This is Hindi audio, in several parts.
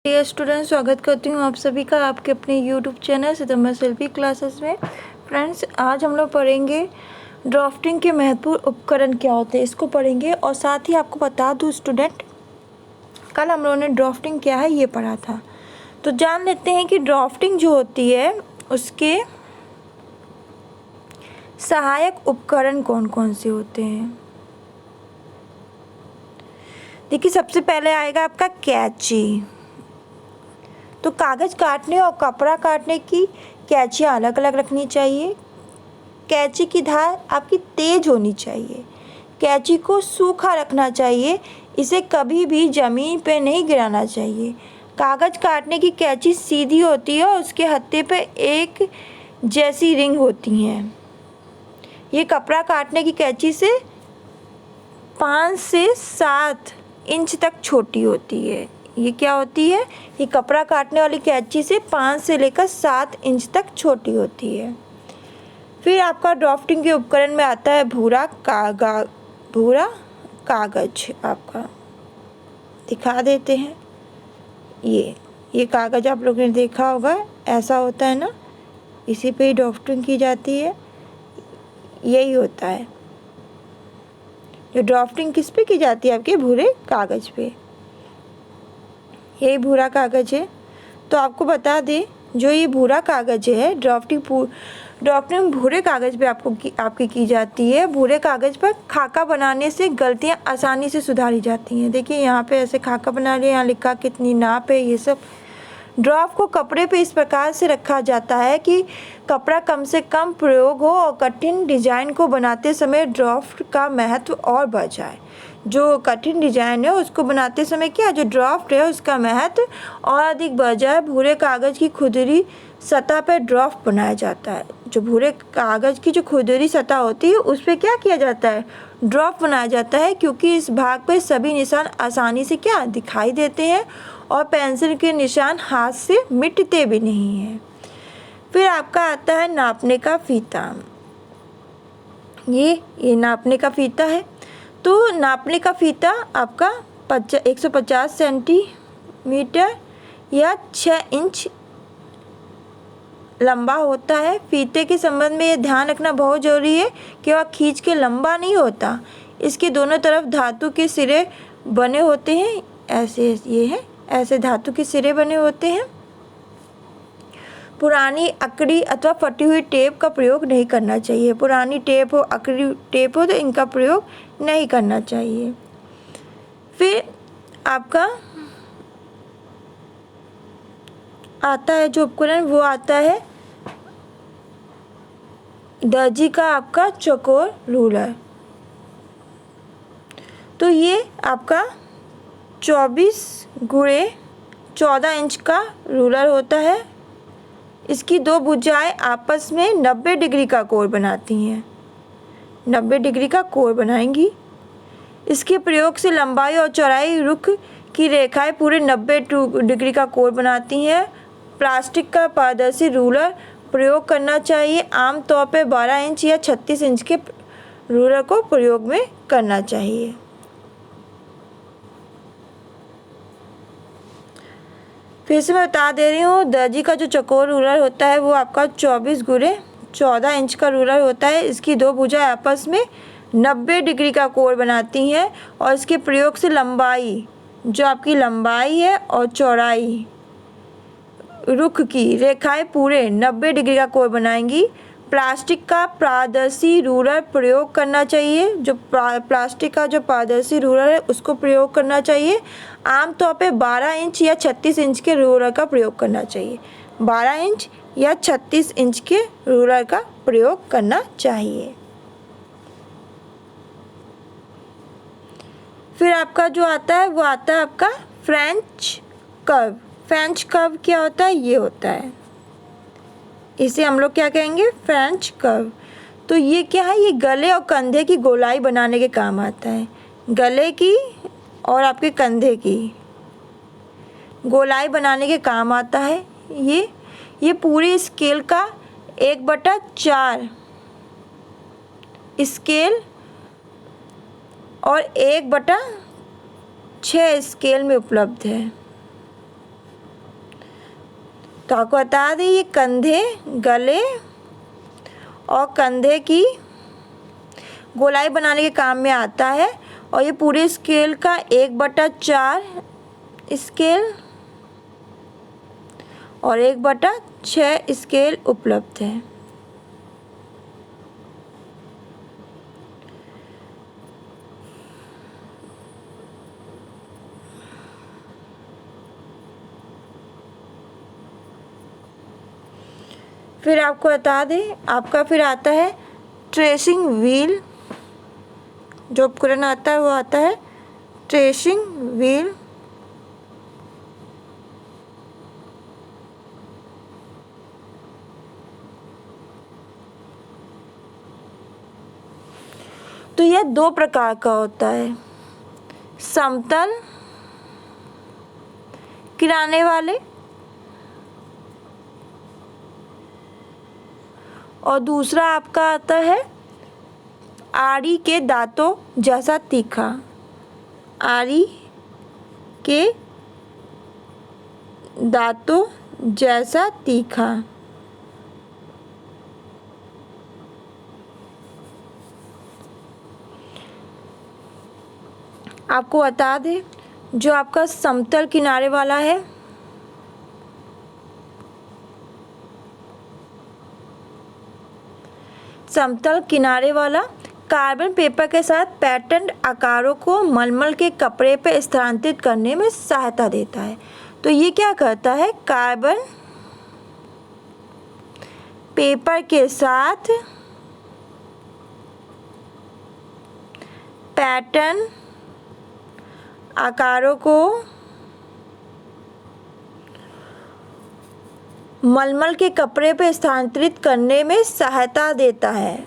डियर स्टूडेंट, स्वागत करती हूँ आप सभी का आपके अपने यूट्यूब चैनल सितंबर सेल्फी क्लासेस में। फ्रेंड्स, आज हम लोग पढ़ेंगे ड्राफ्टिंग के महत्वपूर्ण उपकरण क्या होते हैं, इसको पढ़ेंगे। और साथ ही आपको बता दूँ स्टूडेंट, कल हम लोगों ने ड्राफ्टिंग क्या है ये पढ़ा था, तो जान लेते हैं कि ड्राफ्टिंग जो होती है उसके सहायक उपकरण कौन कौन से होते हैं। देखिए, सबसे पहले आएगा आपका कैंची। तो कागज़ काटने और कपड़ा काटने की कैंचियाँ अलग अलग रखनी चाहिए। कैंची की धार आपकी तेज़ होनी चाहिए। कैंची को सूखा रखना चाहिए, इसे कभी भी ज़मीन पे नहीं गिराना चाहिए। कागज़ काटने की कैंची सीधी होती है और उसके हत्थे पे एक जैसी रिंग होती हैं। ये कपड़ा काटने की कैंची से 5 से 7 इंच तक छोटी होती है। ये क्या होती है? ये कपड़ा काटने वाली कैंची से 5 से लेकर 7 इंच तक छोटी होती है। फिर आपका ड्राफ्टिंग के उपकरण में आता है भूरा कागज। आपका दिखा देते हैं। ये कागज़ आप लोगों ने देखा होगा, ऐसा होता है ना, इसी पे ही ड्राफ्टिंग की जाती है। यही होता है जो ड्राफ्टिंग किस पे की जाती है, आपके भूरे कागज़ पे। यही भूरा कागज़ है। तो आपको बता दें, जो ये भूरा कागज़ है, ड्राफ्टिंग भूरे कागज़ पे आपकी की जाती है। भूरे कागज़ पर खाका बनाने से गलतियां आसानी से सुधारी जाती हैं। देखिए, यहाँ पे ऐसे खाका बना लिया, यहाँ लिखा कितनी नाप है, ये सब। ड्राफ्ट को कपड़े पे इस प्रकार से रखा जाता है कि कपड़ा कम से कम प्रयोग हो और कठिन डिजाइन को बनाते समय ड्राफ्ट का महत्व और बढ़ जाए। जो कठिन डिजाइन है उसको बनाते समय क्या, जो ड्राफ्ट है उसका महत्व और अधिक बढ़ जाए। भूरे कागज़ की खुरदरी सतह पर ड्राफ्ट बनाया जाता है। जो भूरे कागज़ की जो खुरदरी सतह होती है उस पर क्या किया जाता है, ड्राफ्ट बनाया जाता है, क्योंकि इस भाग पर सभी निशान आसानी से क्या दिखाई देते हैं और पेंसिल के निशान हाथ से मिटते भी नहीं हैं। फिर आपका आता है नापने का फीता। ये नापने का फीता है। तो नापने का फीता आपका 150 सेंटीमीटर या 6 इंच लंबा होता है। फीते के संबंध में ये ध्यान रखना बहुत ज़रूरी है कि वह खींच के लंबा नहीं होता। इसके दोनों तरफ धातु के सिरे बने होते हैं। ऐसे धातु के सिरे बने होते हैं। पुरानी अकड़ी अथवा फटी हुई टेप का प्रयोग नहीं करना चाहिए। पुरानी टेप हो, अकड़ी टेप हो, तो इनका प्रयोग नहीं करना चाहिए। फिर आपका आता है जो उपकरण, वो आता है दर्जी का आपका चौकोर रूलर। तो ये आपका 24x14 इंच का रूलर होता है। इसकी दो भुजाएं आपस में 90 डिग्री का कोण बनाती हैं। 90 डिग्री का कोण बनाएंगी। इसके प्रयोग से लंबाई और चौड़ाई रुख की रेखाएं पूरे 90 डिग्री का कोण बनाती हैं। प्लास्टिक का पारदर्शी रूलर प्रयोग करना चाहिए। आमतौर पर 12 इंच या 36 इंच के रूलर को प्रयोग में करना चाहिए। फिर से मैं बता दे रही हूँ, दर्जी का जो चौकोर रूलर होता है वो आपका 24x14 इंच का रूलर होता है। इसकी दो भुजाएं आपस में 90 डिग्री का कोण बनाती हैं और इसके प्रयोग से लंबाई, जो आपकी लंबाई है, और चौड़ाई रुख की रेखाएं पूरे 90 डिग्री का कोण बनाएंगी। प्लास्टिक का पारदर्शी रूलर प्रयोग करना चाहिए। जो प्लास्टिक का जो पारदर्शी रूलर है उसको प्रयोग करना चाहिए। आमतौर पे 12 इंच या 36 इंच के रूलर का प्रयोग करना चाहिए। 12 इंच या 36 इंच के रूलर का प्रयोग करना चाहिए। फिर आपका जो आता है वो आता है आपका फ्रेंच कर्व। फ्रेंच कर्व क्या होता है? ये होता है, इसे हम लोग क्या कहेंगे, फ्रेंच कर्व। तो ये क्या है? ये गले और कंधे की गोलाई बनाने के काम आता है। गले की और आपके कंधे की गोलाई बनाने के काम आता है। ये पूरी स्केल का 1/4 स्केल और 1/6 स्केल में उपलब्ध है। तो आपको बता दें ये कंधे, गले और कंधे की गोलाई बनाने के काम में आता है और ये पूरे स्केल का 1/4 स्केल और 1/6 स्केल उपलब्ध है। फिर आपको बता दें आपका फिर आता है ट्रेसिंग व्हील। जो उपकरण आता है वो आता है ट्रेसिंग व्हील। तो यह 2 प्रकार का होता है, समतल किनारे वाले और दूसरा आपका आता है आरी के दांतों जैसा तीखा। आरी के दांतों जैसा तीखा। आपको बता दें जो आपका समतल किनारे वाला है समतल किनारे वाला कार्बन पेपर के साथ पैटर्न आकारों को मलमल के कपड़े पर स्थानांतरित करने में सहायता देता है। तो ये क्या करता है, कार्बन पेपर के साथ पैटर्न आकारों को मलमल के कपड़े पर स्थानांतरित करने में सहायता देता है।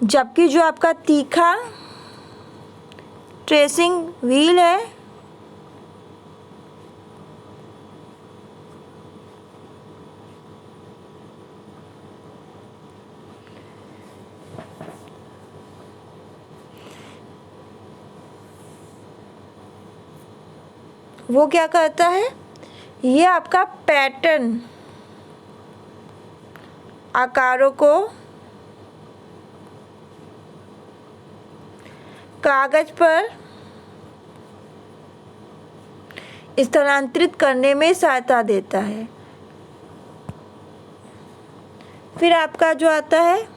जबकि जो आपका तीखा ट्रेसिंग व्हील है वो क्या करता है, ये आपका पैटर्न आकारों को कागज पर स्थानांतरित करने में सहायता देता है। फिर आपका जो आता है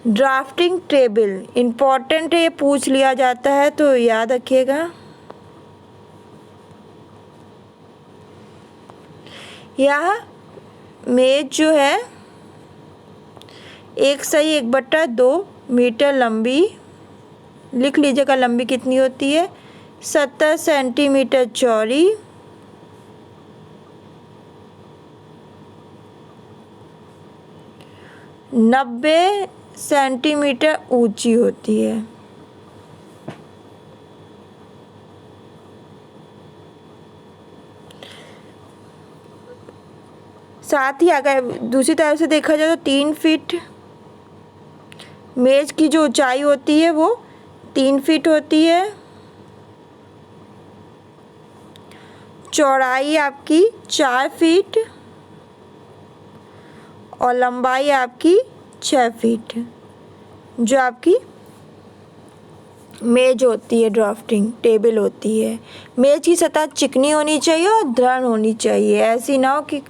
ड्राफ्टिंग टेबल, इम्पॉर्टेंट है, ये पूछ लिया जाता है तो याद रखिएगा। यह मेज जो है 1/2 मीटर लंबी, लिख लीजिएगा लंबी कितनी होती है, 70 सेंटीमीटर चौड़ी, 90 सेंटीमीटर ऊंची होती है। साथ ही अगर दूसरी तरफ से देखा जाए तो 3 फीट मेज की जो ऊंचाई होती है वो 3 फीट होती है। चौड़ाई आपकी 4 फीट और लंबाई आपकी 6 फीट जो आपकी मेज होती है, ड्राफ्टिंग टेबल होती है। मेज की सतह चिकनी होनी चाहिए और दृढ़ होनी चाहिए, ऐसी ना हो कि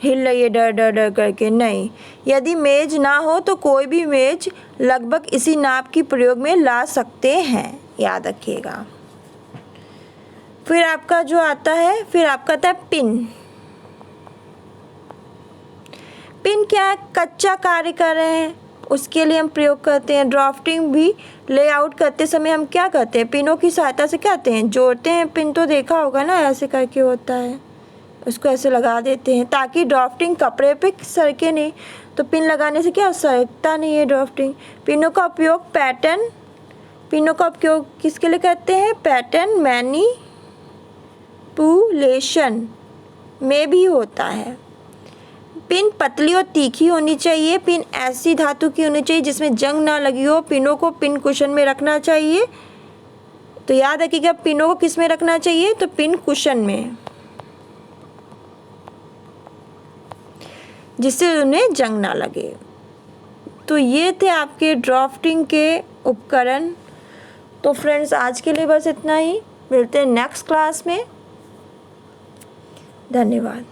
हिल रही है डर डर डर करके, नहीं। यदि मेज ना हो तो कोई भी मेज लगभग इसी नाप की प्रयोग में ला सकते हैं, याद रखिएगा। फिर आपका जो आता है, फिर आपका आता है पिन। पिन क्या है, कच्चा कार्य कर रहे हैं उसके लिए हम प्रयोग करते हैं। ड्राफ्टिंग भी लेआउट करते समय हम क्या करते हैं, पिनों की सहायता से क्या करते हैं, जोड़ते हैं। पिन तो देखा होगा ना, ऐसे करके होता है, उसको ऐसे लगा देते हैं ताकि ड्राफ्टिंग कपड़े पे सरके नहीं। तो पिन लगाने से क्या सरकता नहीं है ड्राफ्टिंग। पिनों का उपयोग किसके लिए करते हैं, पैटर्न मैनिपुलेशन में भी होता है। पिन पतली और तीखी होनी चाहिए। पिन ऐसी धातु की होनी चाहिए जिसमें जंग ना लगी हो। पिनों को पिन कुशन में रखना चाहिए तो याद रखिएगा पिनों को किस में रखना चाहिए, तो पिन कुशन में, जिससे उन्हें जंग ना लगे। तो ये थे आपके ड्राफ्टिंग के उपकरण। तो फ्रेंड्स आज के लिए बस इतना ही, मिलते हैं नेक्स्ट क्लास में। धन्यवाद।